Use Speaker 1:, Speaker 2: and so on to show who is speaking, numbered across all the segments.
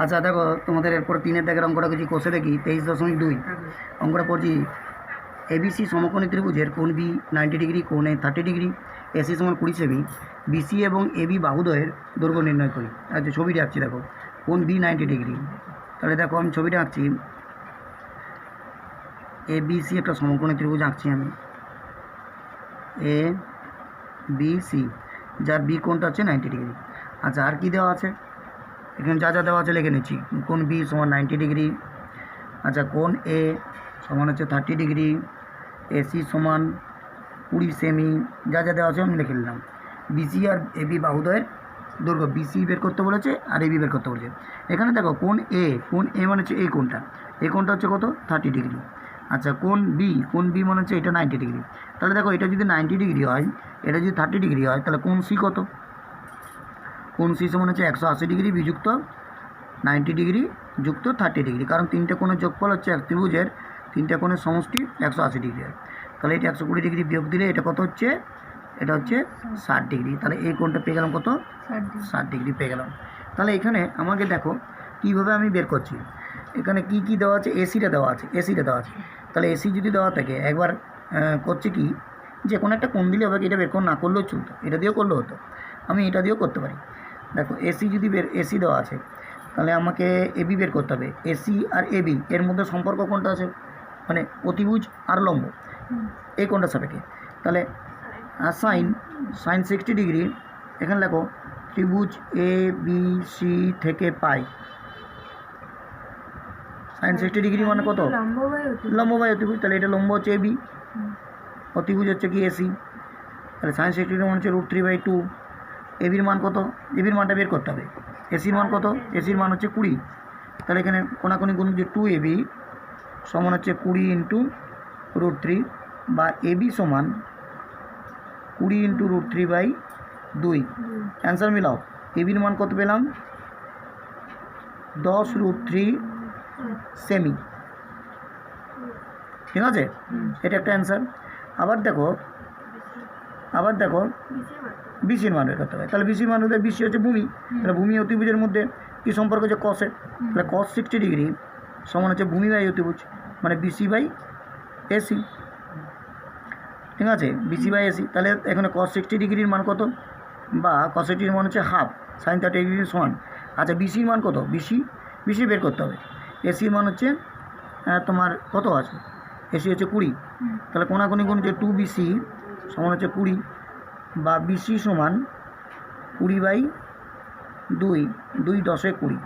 Speaker 1: আচ্ছা দেখো তোমাদের এরপর 3-এর দাগের অঙ্কটা কিছু কষে দেখি 23.2 অঙ্কটা পড়ছি এবিসি সমকোণী ত্রিভুজের কোণ বি 90 ডিগ্রি, কোণ এ 30 ডিগ্রি, এসি সমান 20 সেমি, বিসি এবং এবি বাহুদ্বয়ের দৈর্ঘ্য নির্ণয় করি। আচ্ছা ছবিটা আঁকছি, দেখো কোণ বি 90 ডিগ্রি। তাহলে দেখো আমি ছবিটা আঁকছি, এ বিসি একটা সমকোণী ত্রিভুজ আঁকছি আমি, এ বি সি, যার বি কোণটা হচ্ছে 90 ডিগ্রি। আচ্ছা আর কি দেওয়া আছে, এখানে যা যা দেওয়া আছে লিখে নিচ্ছি। কোণ বি সমান 90 ডিগ্রি, আচ্ছা কোণ এ সমান হচ্ছে 30 ডিগ্রি, এসি সমান 20 সেমি, যা যা দেওয়া আছে আমি লিখে নিলাম। বিসি আর এবি বাহুদ্বয়ের দৈর্ঘ্য, বিসি বের করতে বলেছে আর এবি বের করতে বলেছে। এখানে দেখো কোণ এ মানে হচ্ছে এই কোণটা, এই কোণটা হচ্ছে কত 30 ডিগ্রি। আচ্ছা কোণ বি মানে হচ্ছে এটা 90 ডিগ্রি। তাহলে দেখো এটা যদি 90 ডিগ্রি হয়, এটা যদি 30 ডিগ্রি হয়, তাহলে কোণ সি কত, কোণ সি সমান হচ্ছে 180 ডিগ্রি বিযুক্ত 90 ডিগ্রি যুক্ত 30 ডিগ্রি, কারণ তিনটে কোণের যোগফল হচ্ছে এক ত্রিভুজের তিনটে কোণের সমষ্টি 180 ডিগ্রি হয়। তাহলে এটা 120 ডিগ্রি বিয়োগ দিলে এটা কত হচ্ছে, এটা হচ্ছে 60 ডিগ্রি। তাহলে এই কোণটা পেয়ে গেলাম কত, 60 ডিগ্রি পেয়ে গেলাম। তাহলে এখানে আমাকে দেখো কীভাবে আমি বের করছি, এখানে কি কি দেওয়া আছে, এসিটা দেওয়া আছে, তাহলে এসি যদি দেওয়া থাকে একবার করছে কি, যে কোনো একটা কোণ দিলে হবে, এটা বের করে না করলেও চলতো, এটা দিয়েও করলেও হতো, আমি এটা দিয়েও করতে পারি। দেখো এসি যদি এসি দেওয়া আছে, তাহলে আমাকে এবি বের করতে হবে। এসি আর এবি এর মধ্যে সম্পর্ক কোনটা আছে, মানে অতিভুজ আর লম্ব, এই কোনটা সাপেক্ষে। তাহলে সাইন 60 ডিগ্রি, এখানে লেখো ত্রিভুজ এ বি সি থেকে পাই সাইন 60 ডিগ্রি মানে কত, লম্ব বাই অতিভুজ। তাহলে এটা লম্ব হচ্ছে এবি, অতিভুজ হচ্ছে কি এসি। তাহলে সাইন 60 ডিগ্রি মানে হচ্ছে √3/2। এবির মান কত, এবির মানটা বের করতে হবে। এসির মান কত, এসির মান হচ্ছে 20। তাহলে এখানে কোনাকুনি গুণ যে 2ab সমান হচ্ছে 20 × √3, বা এবি সমান 20 × √3/2। অ্যান্সার মিলাও, এবির মান কত পেলাম, 10√3 সেমি, ঠিক আছে, এটা একটা অ্যান্সার। আবার দেখো বিসির মান বের করতে হবে। তাহলে বিসির মান হতে, বিসি হচ্ছে ভূমি, তাহলে ভূমি অতিভুজের মধ্যে কী সম্পর্ক হচ্ছে কসের, তাহলে cos 60 ডিগ্রি সমান হচ্ছে ভূমি বাই অতিভুজ, মানে বিসি বাই এসি, ঠিক আছে, বিসি বাই এসি। তাহলে এখানে cos 60 ডিগ্রির মান কত, বা cos 60 মান হচ্ছে হাফ সাইন 30 ডিগ্রির সমান। আচ্ছা বিসির মান কত, বিসি বের করতে হবে। এসির মান হচ্ছে তোমার কত আছে, এসি হচ্ছে 20। তাহলে কোনাকুনি গুণ যে 2bc সমান হচ্ছে 20, বা বিসি সমান 20/2, 2 10 20,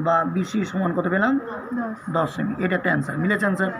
Speaker 1: বা বিসি সমান কত পেলাম 10 সেমি। এটা একটা অ্যান্সার, মিলেছে অ্যান্সার।